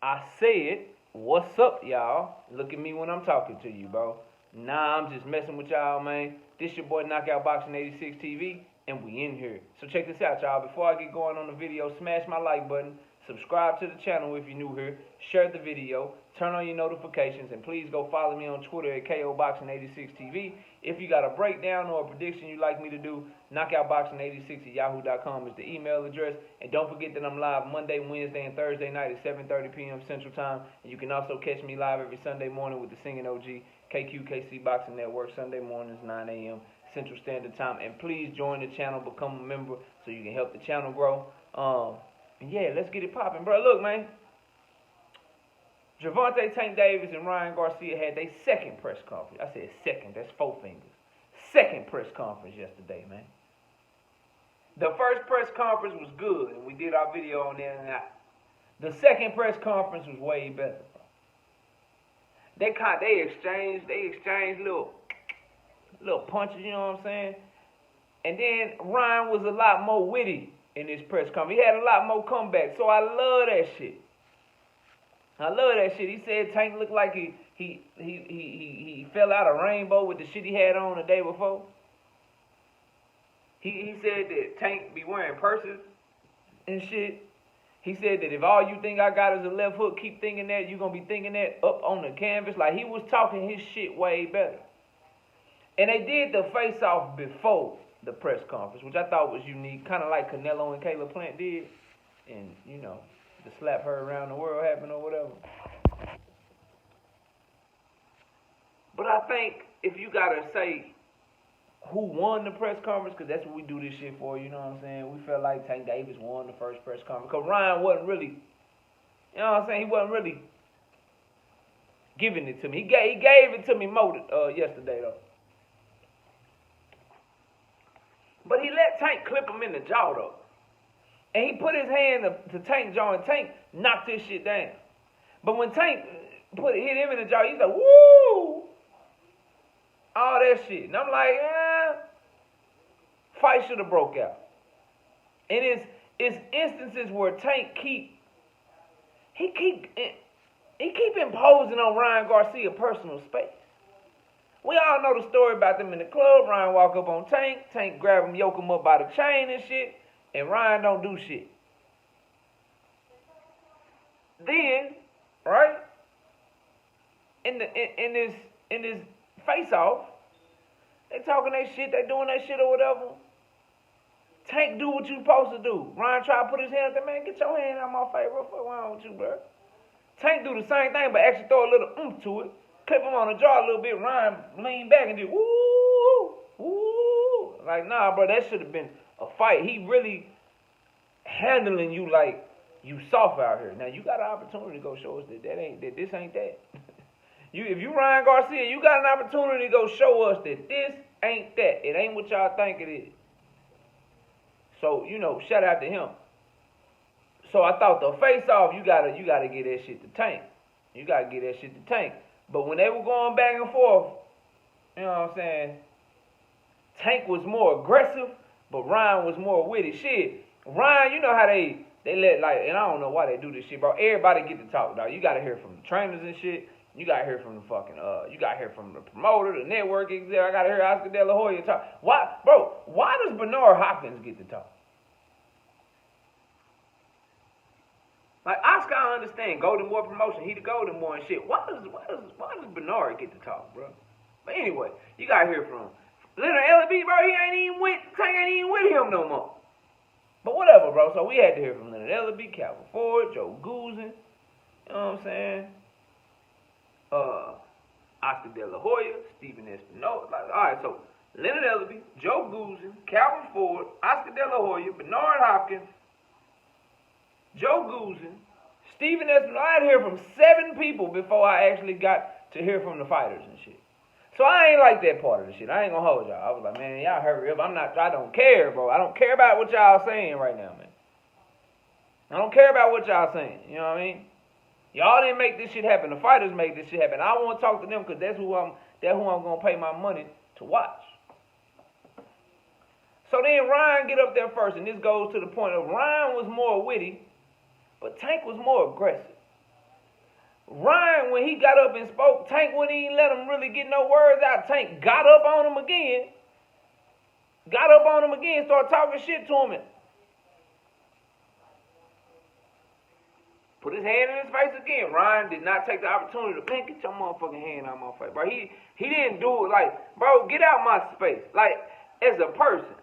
I said, what's up, y'all? Look at me when I'm talking to you, bro. Nah, I'm just messing with y'all, man. This your boy Knockout Boxing 86 TV, and we in here. So check this out, y'all. Before I get going on the video, smash my like button, subscribe to the channel if you're new here, share the video, turn on your notifications, and please go follow me on Twitter at KOBoxing86TV. If you got a breakdown or a prediction you'd like me to do, knockoutboxing86@yahoo.com is the email address. And don't forget that I'm live Monday, Wednesday, and Thursday night at 7:30 p.m. Central Time. And you can also catch me live every Sunday morning with the Singing OG, KQKC Boxing Network, Sunday mornings, 9 a.m. Central Standard Time. And please join the channel, become a member so you can help the channel grow. And yeah, let's get it popping, bro. Look, man. Gervonta, Tank Davis, and Ryan Garcia had their second press conference. I said second, that's four fingers. Second press conference yesterday, man. The first press conference was good, and we did our video on that and that. The second press conference was way better, bro. They exchanged little punches, you know what I'm saying? And then Ryan was a lot more witty in this press conference. He had a lot more comebacks, so I love that shit. I love that shit. He said Tank looked like he fell out of rainbow with the shit he had on the day before. He said that Tank be wearing purses and shit. He said that if all you think I got is a left hook, keep thinking that, you're going to be thinking that up on the canvas. Like, he was talking his shit way better. And they did the face-off before the press conference, which I thought was unique, kind of like Canelo and Caleb Plant did. And, you know, the slap her around the world happened or whatever. But I think if you got to say who won the press conference, because that's what we do this shit for, you know what I'm saying? We felt like Tank Davis won the first press conference, because Ryan wasn't really, you know what I'm saying? He wasn't really giving it to me. He gave it to me more yesterday, though. But he let Tank clip him in the jaw, though. And he put his hand to Tank's jaw, and Tank knocked his shit down. But when Tank hit him in the jaw, he's like, woo! All that shit. And I'm like, fight should have broke out. And it's instances where Tank keep imposing on Ryan Garcia personal space. We all know the story about them in the club. Ryan walk up on Tank grab him, yoke him up by the chain and shit, and Ryan don't do shit. Then, right, in this face-off, they talking that shit, they doing that shit or whatever. Tank do what you supposed to do. Ryan try to put his hand up there, man, get your hand out my face. What's wrong with you, bro? Tank do the same thing, but actually throw a little oomph to it. Clip him on the jaw a little bit. Ryan lean back and do woo, woo. Like, nah, bro, that should have been a fight. He really handling you like you soft out here. Now, you got an opportunity to go show us that this ain't that. If you Ryan Garcia, you got an opportunity to go show us that this ain't that. It ain't what y'all think it is. So, you know, shout out to him. So I thought the face-off, you gotta get that shit to Tank. You gotta get that shit to Tank. But when they were going back and forth, you know what I'm saying, Tank was more aggressive, but Ryan was more witty. Shit, Ryan, you know how they let, like, and I don't know why they do this shit, bro. Everybody get to talk, dog. You gotta hear from the trainers and shit. You gotta hear from the fucking, you gotta hear from the promoter, the network exec. I gotta hear Oscar De La Hoya talk. Why does Bernard Hopkins get to talk? Like, Oscar, I understand, Golden Boy promotion, he the Golden Boy and shit. Why does Bernard get to talk, bro? But anyway, you gotta hear from Leonard Ellerby, bro. Tank ain't even with him no more. But whatever, bro. So we had to hear from Leonard Ellerby, Calvin Ford, Joe Guzin, you know what I'm saying? Oscar De La Hoya, Stephen Espinosa. Like, all right, so Leonard Ellerby, Joe Guzin, Calvin Ford, Oscar De La Hoya, Bernard Hopkins, Joe Guzin, Stephen Espinosa. I had to hear from 7 people before I actually got to hear from the fighters and shit. So I ain't like that part of the shit. I ain't gonna hold y'all. I was like, man, y'all hurry up. I don't care, bro. I don't care about what y'all saying right now, man. I don't care about what y'all saying. You know what I mean? Y'all didn't make this shit happen. The fighters made this shit happen. I want to talk to them because that's who I'm gonna pay my money to watch. So then Ryan get up there first, and this goes to the point of Ryan was more witty, but Tank was more aggressive. Ryan, when he got up and spoke, Tank wouldn't even let him really get no words out. Tank got up on him again. Started talking shit to him. And put his hand in his face again. Ryan did not take the opportunity to, man, get your motherfucking hand out my face. Bro, he didn't do it like, bro, get out my space. Like, as a person.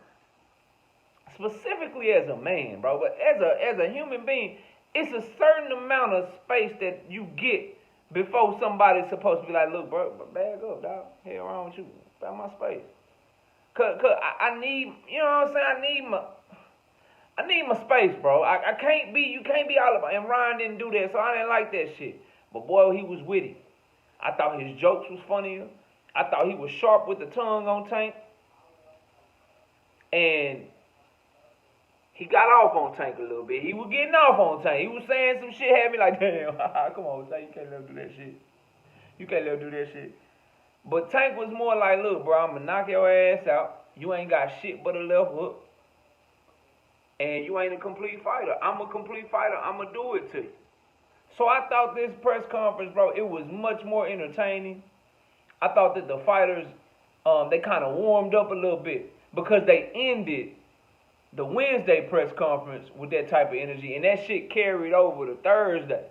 Specifically as a man, bro. But as a human being, it's a certain amount of space that you get before somebody's supposed to be like, look, bro, bag up, dog. Hell wrong with you. Out my space. Cause I need, you know what I'm saying? I need my space, bro. You can't be all about it. And Ryan didn't do that, so I didn't like that shit. But boy, he was witty. I thought his jokes was funnier. I thought he was sharp with the tongue on Tank. And he got off on Tank a little bit. He was getting off on Tank. He was saying some shit, had me like, damn, come on, Tank, you can't let him do that shit. You can't let him do that shit. But Tank was more like, look, bro, I'm going to knock your ass out. You ain't got shit but a left hook. And you ain't a complete fighter. I'm a complete fighter. I'm going to do it to you. So I thought this press conference, bro, it was much more entertaining. I thought that the fighters, they kind of warmed up a little bit because they ended the Wednesday press conference with that type of energy, and that shit carried over to Thursday.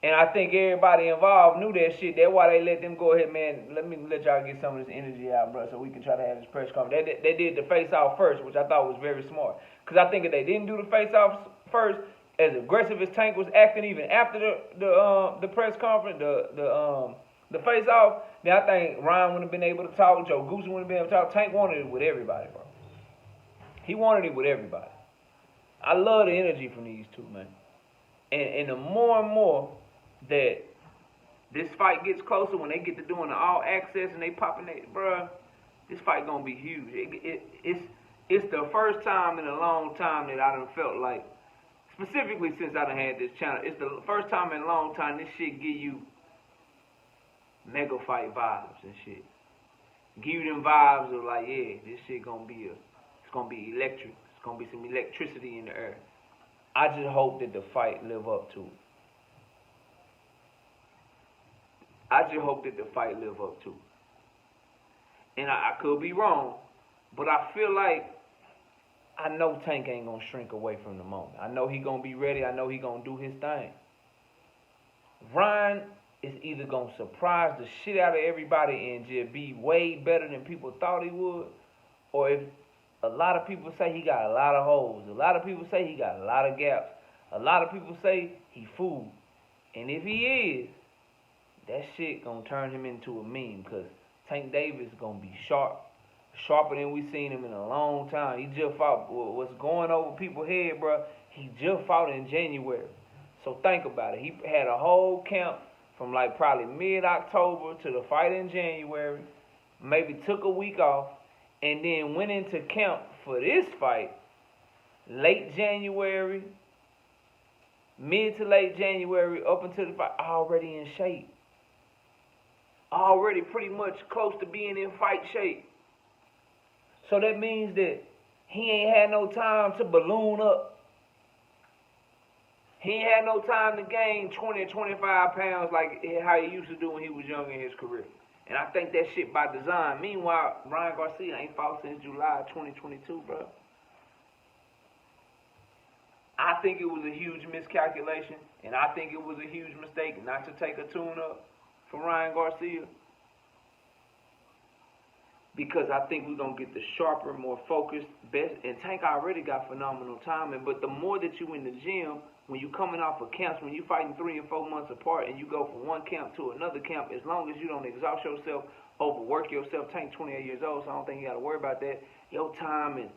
And I think everybody involved knew that shit. That's why they let them go ahead, man. Let me let y'all get some of this energy out, bro, so we can try to have this press conference. They did the face-off first, which I thought was very smart. Because I think if they didn't do the face-off first, as aggressive as Tank was acting even after the press conference, the face-off, then I think Ryan wouldn't have been able to talk. Joe Goose wouldn't have been able to talk. Tank wanted it with everybody, bro. He wanted it with everybody. I love the energy from these two, man. And the more and more that this fight gets closer, when they get to doing the all access and they popping that, bruh, this fight gonna be huge. It's the first time in a long time that I done felt like, specifically since I done had this channel, it's the first time in a long time this shit give you mega fight vibes and shit. Give you them vibes of like, yeah, this shit gonna be it's gonna be electric. It's gonna be some electricity in the air. I just hope that the fight live up to it. And I could be wrong, but I feel like I know Tank ain't gonna shrink away from the moment. I know he gonna be ready. I know he gonna do his thing. Ryan is either gonna surprise the shit out of everybody and just be way better than people thought he would, or if a lot of people say he got a lot of holes, a lot of people say he got a lot of gaps, a lot of people say he fooled, and if he is, that shit gonna turn him into a meme, because Tank Davis gonna be sharper than we seen him in a long time. He just fought. What's going over people's head, bro? He just fought in January. So think about it. He had a whole camp from like probably mid-October to the fight in January. Maybe took a week off, and then went into camp for this fight late January, mid to late January, up until the fight, already in shape. Already pretty much close to being in fight shape. So that means that he ain't had no time to balloon up. He ain't had no time to gain 20 or 25 pounds like how he used to do when he was young in his career. And I think that shit by design. Meanwhile, Ryan Garcia ain't fought since July 2022, bro. I think it was a huge miscalculation, and I think it was a huge mistake not to take a tune-up for Ryan Garcia, because I think we're going to get the sharper, more focused, best. And Tank already got phenomenal timing, but the more that you in the gym, when you coming off of camps, when you fighting 3 and 4 months apart and you go from one camp to another camp, as long as you don't exhaust yourself, overwork yourself, Tank 28 years old, so I don't think you got to worry about that. Your time and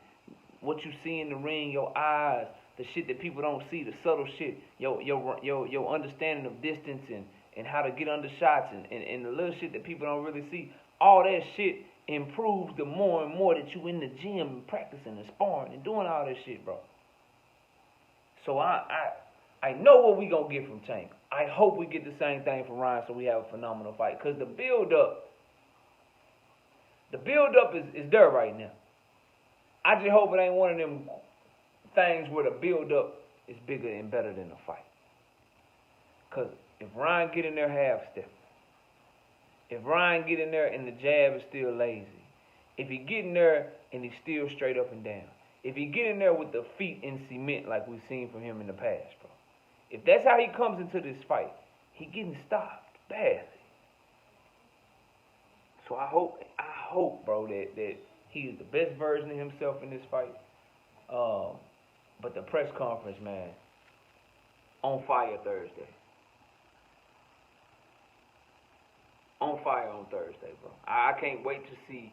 what you see in the ring, your eyes, the shit that people don't see, the subtle shit, your understanding of distance and how to get under shots and the little shit that people don't really see, all that shit improves the more and more that you in the gym and practicing and sparring and doing all that shit, bro. So I know what we gonna get from Tank. I hope we get the same thing from Ryan, so we have a phenomenal fight. Cause the build up is there right now. I just hope it ain't one of them things where the build up is bigger and better than the fight. Because if Ryan get in there half-stepping, if Ryan get in there and the jab is still lazy, if he get in there and he's still straight up and down, if he get in there with the feet in cement like we've seen from him in the past, bro, if that's how he comes into this fight, he getting stopped badly. So I hope, bro, that he is the best version of himself in this fight. But the press conference, man, on fire Thursday. On fire on Thursday, bro. I can't wait to see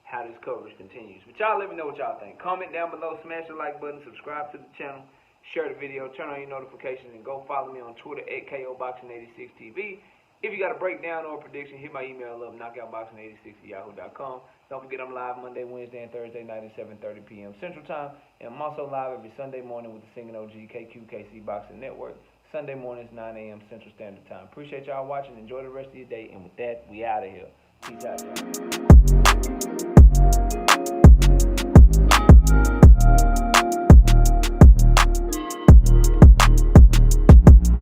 how this coverage continues. But y'all let me know what y'all think. Comment down below, smash the like button, subscribe to the channel, share the video, turn on your notifications, and go follow me on Twitter at KOBoxing86TV. If you got a breakdown or a prediction, hit my email up, knockoutboxing86@yahoo.com. Don't forget I'm live Monday, Wednesday, and Thursday night at 7:30 p.m. Central Time. And I'm also live every Sunday morning with the Singing OG KQKC Boxing Network. Sunday mornings, 9 a.m. Central Standard Time. Appreciate y'all watching. Enjoy the rest of your day. And with that, we out of here. Peace out, y'all.